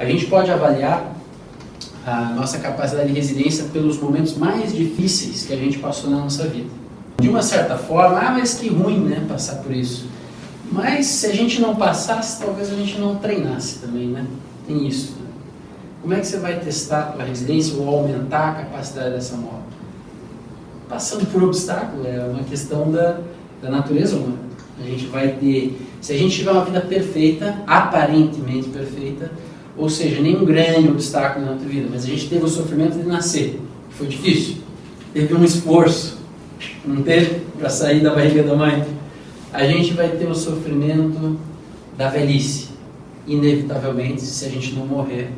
A gente pode avaliar a nossa capacidade de resiliência pelos momentos mais difíceis que a gente passou na nossa vida. De uma certa forma, mas que ruim, né, passar por isso. Mas se a gente não passasse, talvez a gente não treinasse também, né? Tem isso. Né? Como é que você vai testar a tua resiliência ou aumentar a capacidade dessa moto? Passando por obstáculo, é uma questão da natureza humana. A gente vai ter, se a gente tiver uma vida perfeita, aparentemente perfeita, ou seja, nenhum grande obstáculo na tua vida, mas a gente teve o sofrimento de nascer, foi difícil, teve um esforço, não teve, para sair da barriga da mãe. A gente vai ter o sofrimento da velhice, inevitavelmente, se a gente não morrer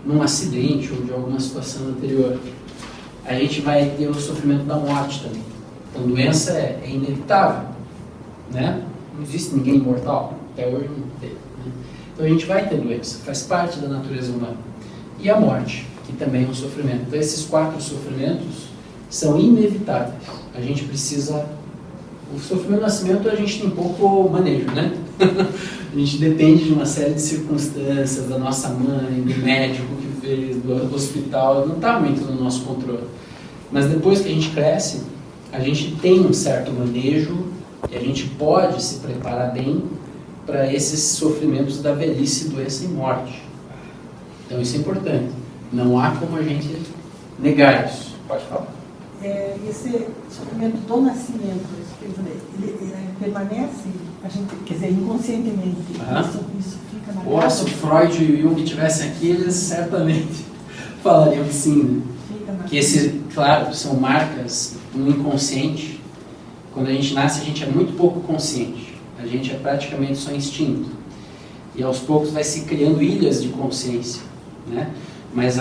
num acidente ou de alguma situação anterior. A gente vai ter o sofrimento da morte também. Então, doença é inevitável, né? Não existe ninguém imortal, até hoje não teve. Né? Então, a gente vai ter doença, faz parte da natureza humana. E a morte, que também é um sofrimento. Então, esses 4 sofrimentos são inevitáveis. A gente precisa... O sofrimento do nascimento a gente tem pouco manejo, né? A gente depende de uma série de circunstâncias, da nossa mãe, do médico que fez, do hospital, não está muito no nosso controle. Mas depois que a gente cresce, a gente tem um certo manejo e a gente pode se preparar bem para esses sofrimentos da velhice, doença e morte. Então isso é importante. Não há como a gente negar isso. Pode falar. Esse sofrimento do nascimento, ele permanece, a gente, quer dizer, inconscientemente, isso fica na Ou se Freud e Jung estivessem aqui, eles certamente falariam que sim, né? Que esses, claro, são marcas no inconsciente. Quando a gente nasce, a gente é muito pouco consciente. A gente é praticamente só instinto. E aos poucos vai se criando ilhas de consciência, né? Mas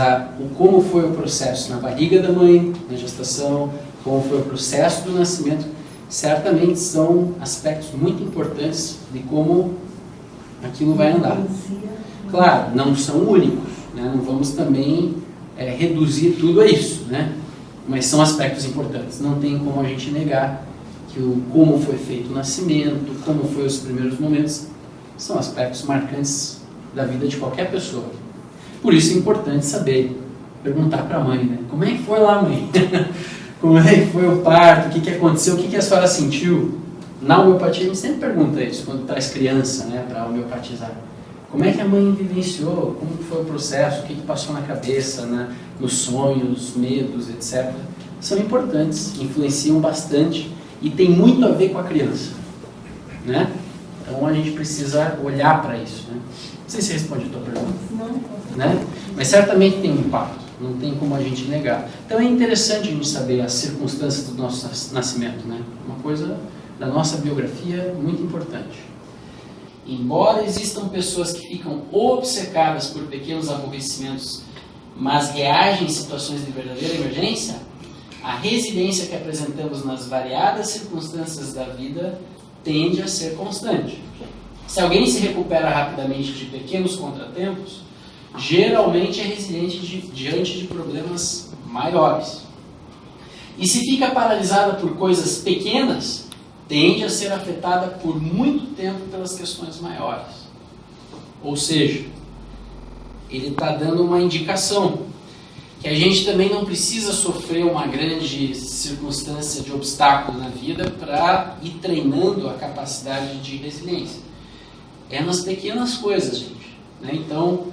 como foi o processo na barriga da mãe, na gestação, como foi o processo do nascimento, certamente são aspectos muito importantes de como aquilo vai andar. Claro, não são únicos, né? Não vamos também reduzir tudo a isso, né? Mas são aspectos importantes. Não tem como a gente negar que como foi feito o nascimento, como foi os primeiros momentos, são aspectos marcantes da vida de qualquer pessoa. Por isso é importante saber, perguntar para a mãe, né? Como é que foi lá, mãe? Como é que foi o parto? O que aconteceu? O que a senhora sentiu? Na homeopatia a gente sempre pergunta isso, quando traz criança, né, para homeopatizar. Como é que a mãe vivenciou? Como foi o processo? O que passou na cabeça, né? Nos sonhos, medos, etc. São importantes, influenciam bastante e tem muito a ver com a criança, né? Então a gente precisa olhar para isso, né? Não sei se responde a tua pergunta. Não. Né? Mas certamente tem um impacto, não tem como a gente negar. Então é interessante a gente saber as circunstâncias do nosso nascimento, né? Uma coisa da nossa biografia muito importante. Embora existam pessoas que ficam obcecadas por pequenos aborrecimentos, mas reagem em situações de verdadeira emergência, a resiliência que apresentamos nas variadas circunstâncias da vida tende a ser constante. Se alguém se recupera rapidamente de pequenos contratempos, geralmente é resiliente diante de problemas maiores. E se fica paralisada por coisas pequenas, tende a ser afetada por muito tempo pelas questões maiores. Ou seja, ele está dando uma indicação que a gente também não precisa sofrer uma grande circunstância de obstáculo na vida para ir treinando a capacidade de resiliência. É nas pequenas coisas, gente, né? Então,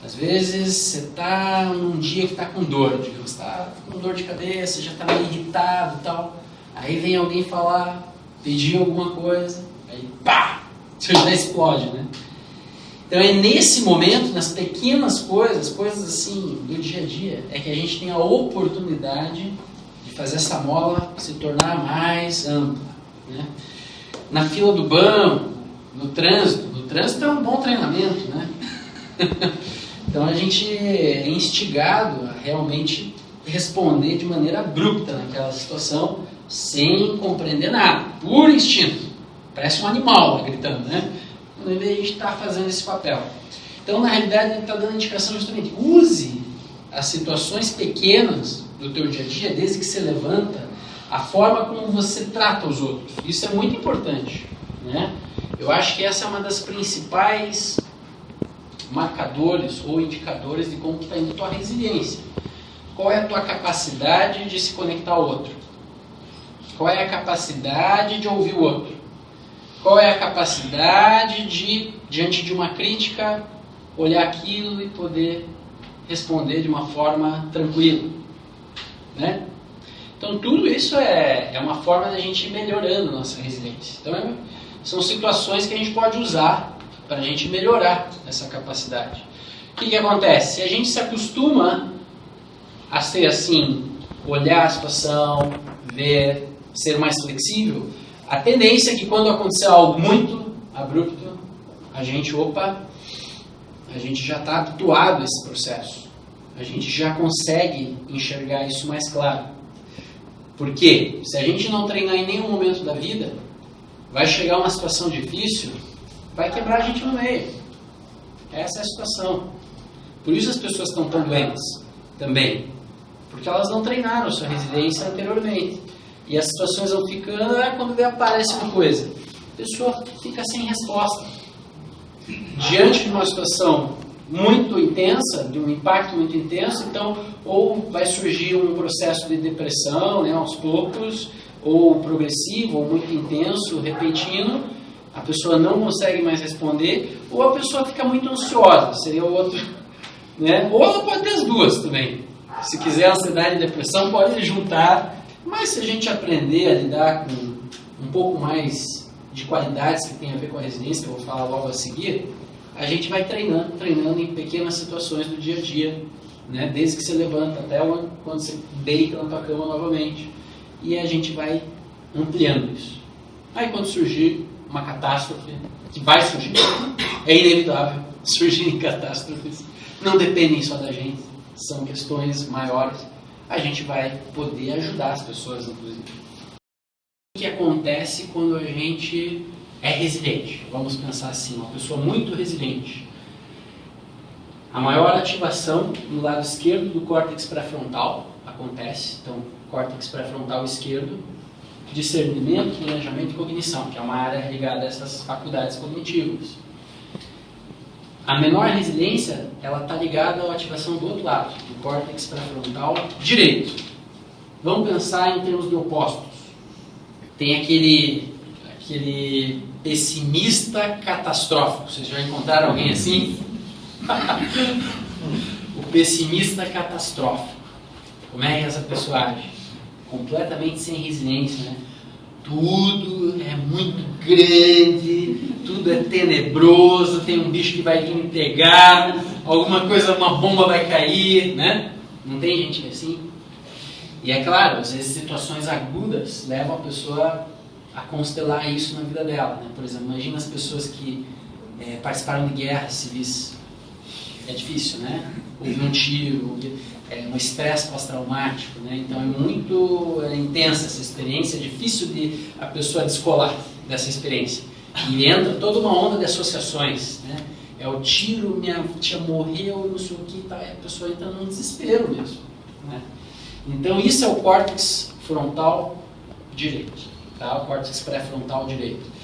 às vezes você está num dia que está com dor, digamos, está com dor de cabeça, já está meio irritado e tal. Aí vem alguém falar, pedir alguma coisa, aí pá, você já explode, né? Então é nesse momento, nas pequenas coisas, coisas assim do dia a dia, é que a gente tem a oportunidade de fazer essa mola se tornar mais ampla, né? Na fila do banco, no trânsito é um bom treinamento, né? Então a gente é instigado a realmente responder de maneira abrupta naquela situação, sem compreender nada, por instinto. Parece um animal gritando, né? Quando a gente está fazendo esse papel. Então, na realidade, ele está dando indicação justamente, use as situações pequenas do teu dia a dia, desde que você levanta, a forma como você trata os outros. Isso é muito importante, né? Eu acho que essa é uma das principais marcadores ou indicadores de como está indo a tua resiliência. Qual é a tua capacidade de se conectar ao outro? Qual é a capacidade de ouvir o outro? Qual é a capacidade de, diante de uma crítica, olhar aquilo e poder responder de uma forma tranquila, né? Então tudo isso é uma forma da gente ir melhorando nossa resiliência. Então são situações que a gente pode usar para a gente melhorar essa capacidade. O que acontece? Se a gente se acostuma a ser assim, olhar a situação, ver, ser mais flexível, a tendência é que quando acontecer algo muito abrupto, a gente já está habituado a esse processo. A gente já consegue enxergar isso mais claro. Por quê? Se a gente não treinar em nenhum momento da vida, vai chegar uma situação difícil, vai quebrar a gente no meio. Essa é a situação. Por isso as pessoas estão tão doentes também. Porque elas não treinaram a sua resiliência anteriormente. E as situações vão ficando, quando aparece uma coisa, a pessoa fica sem resposta. Diante de uma situação muito intensa, de um impacto muito intenso, então, ou vai surgir um processo de depressão, né, aos poucos, ou progressivo, ou muito intenso, repentino, a pessoa não consegue mais responder, ou a pessoa fica muito ansiosa, seria o outro, né? Ou ela pode ter as duas também. Se quiser ansiedade e depressão, pode juntar, mas se a gente aprender a lidar com um pouco mais de qualidades que tem a ver com a resiliência, que eu vou falar logo a seguir, a gente vai treinando em pequenas situações do dia a dia, né? Desde que você levanta até quando você deita na tua cama novamente. E a gente vai ampliando isso. Aí quando surgir uma catástrofe, que vai surgir, é inevitável surgirem catástrofes, não dependem só da gente, são questões maiores, a gente vai poder ajudar as pessoas, inclusive. O que acontece quando a gente é resiliente? Vamos pensar assim, uma pessoa muito resiliente. A maior ativação no lado esquerdo do córtex pré-frontal acontece. Então, córtex pré-frontal esquerdo, discernimento, planejamento e cognição, que é uma área ligada a essas faculdades cognitivas. A menor resiliência, ela está ligada à ativação do outro lado, do córtex pré-frontal direito. Vamos pensar em termos de opostos. Tem aquele pessimista catastrófico. Vocês já encontraram alguém assim? O pessimista catastrófico. Como é que essa pessoa age? Completamente sem resiliência, né? Tudo é muito grande, tudo é tenebroso, tem um bicho que vai vir me pegar, alguma coisa, uma bomba vai cair, né? Não tem gente assim? E é claro, às vezes situações agudas levam a pessoa a constelar isso na vida dela, né? Por exemplo, imagina as pessoas que participaram de guerras civis. É difícil, né? Houve um tiro, um estresse pós-traumático, né? Então é muito intensa essa experiência, é difícil de a pessoa descolar dessa experiência. E entra toda uma onda de associações, né? É o tiro, minha tia morreu, não sei o que, tá? A pessoa entra num desespero mesmo, né? Então isso é o córtex frontal direito, tá? O córtex pré-frontal direito.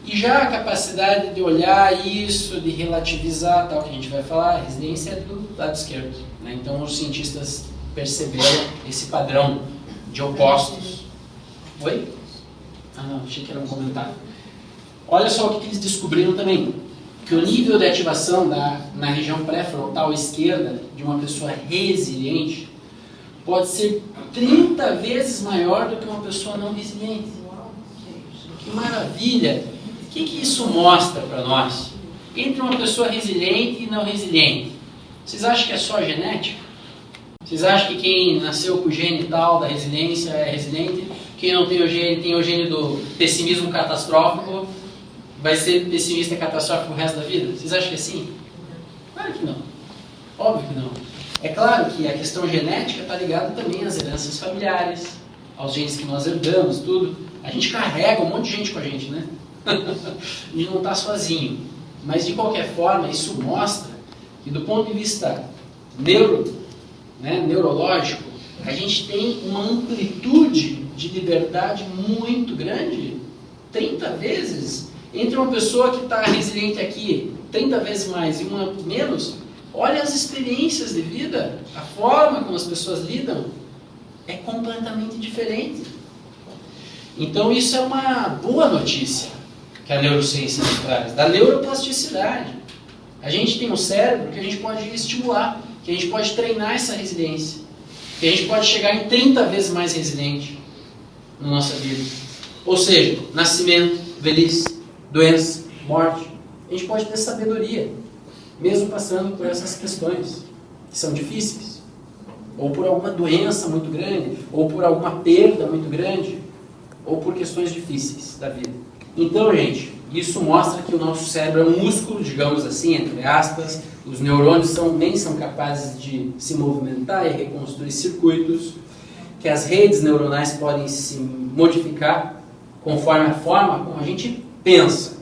E já a capacidade de olhar isso, de relativizar, tal, que a gente vai falar, a resiliência é do lado esquerdo, né? Então os cientistas perceberam esse padrão de opostos. Oi? Ah não, achei que era um comentário. Olha só o que eles descobriram também, que o nível de ativação na região pré-frontal esquerda de uma pessoa resiliente pode ser 30 vezes maior do que uma pessoa não resiliente. Que maravilha! O que isso mostra para nós? Entre uma pessoa resiliente e não resiliente. Vocês acham que é só genética? Vocês acham que quem nasceu com o gene tal da resiliência é resiliente? Quem não tem o gene do pessimismo catastrófico, vai ser pessimista catastrófico o resto da vida? Vocês acham que é assim? Claro que não. Óbvio que não. É claro que a questão genética está ligada também às heranças familiares, aos genes que nós herdamos, tudo. A gente carrega um monte de gente com a gente, né? A gente não está sozinho. Mas, de qualquer forma, isso mostra que, do ponto de vista neurológico, a gente tem uma amplitude de liberdade muito grande, 30 vezes, entre uma pessoa que está resiliente aqui 30 vezes mais e uma menos, olha as experiências de vida, a forma como as pessoas lidam é completamente diferente. Então isso é uma boa notícia que a neurociência nos traz, da neuroplasticidade. A gente tem um cérebro que a gente pode estimular, que a gente pode treinar essa resiliência, que a gente pode chegar em 30 vezes mais resiliente na nossa vida. Ou seja, nascimento, velhice, doença, morte. A gente pode ter sabedoria, mesmo passando por essas questões que são difíceis. Ou por alguma doença muito grande, ou por alguma perda muito grande, ou por questões difíceis da vida. Então, gente, isso mostra que o nosso cérebro é um músculo, digamos assim, entre aspas. Os neurônios também são capazes de se movimentar e reconstruir circuitos, que as redes neuronais podem se modificar conforme a forma como a gente pensa.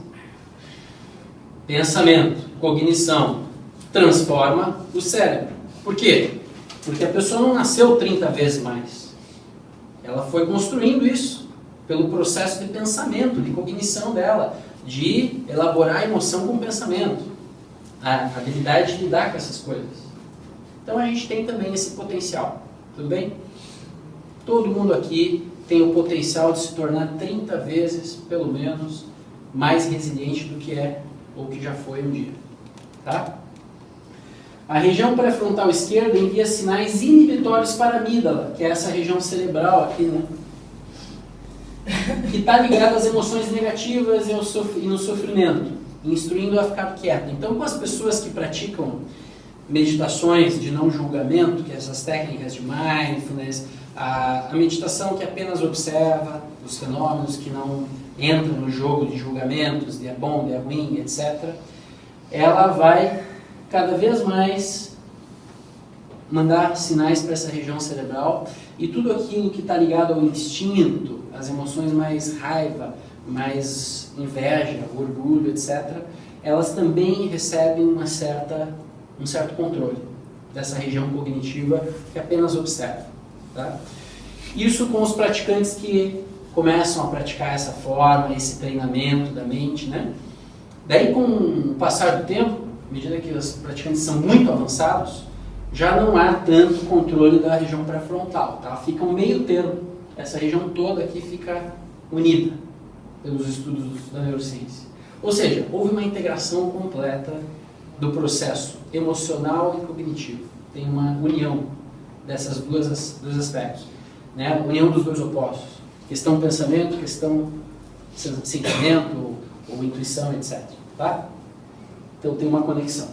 Pensamento, cognição, transforma o cérebro. Por quê? Porque a pessoa não nasceu 30 vezes mais. Ela foi construindo isso pelo processo de pensamento, de cognição dela, de elaborar a emoção com o pensamento, a habilidade de lidar com essas coisas. Então a gente tem também esse potencial, tudo bem? Todo mundo aqui tem o potencial de se tornar 30 vezes, pelo menos, mais resiliente do que é ou que já foi um dia, tá? A região pré-frontal esquerda envia sinais inibitórios para a amígdala, que é essa região cerebral aqui, né? Que está ligada às emoções negativas e no sofrimento, instruindo a ficar quieto. Então, com as pessoas que praticam meditações de não julgamento, que é essas técnicas de mindfulness, a meditação que apenas observa os fenômenos, que não entra no jogo de julgamentos, de é bom, de é ruim, etc., ela vai cada vez mais mandar sinais para essa região cerebral, e tudo aquilo que está ligado ao instinto, as emoções mais raiva, mais inveja, orgulho, etc., elas também recebem um certo controle dessa região cognitiva que apenas observa. Tá? Isso com os praticantes que começam a praticar essa forma, esse treinamento da mente, né? Daí, com o passar do tempo, à medida que os praticantes são muito avançados, já não há tanto controle da região pré-frontal, tá? Fica um meio termo. Essa região toda aqui fica unida pelos estudos da neurociência. Ou seja, houve uma integração completa do processo emocional e cognitivo. Tem uma união dessas dois aspectos, né? União dos dois opostos. Questão pensamento, questão sentimento ou intuição, etc. Tá? Então tem uma conexão.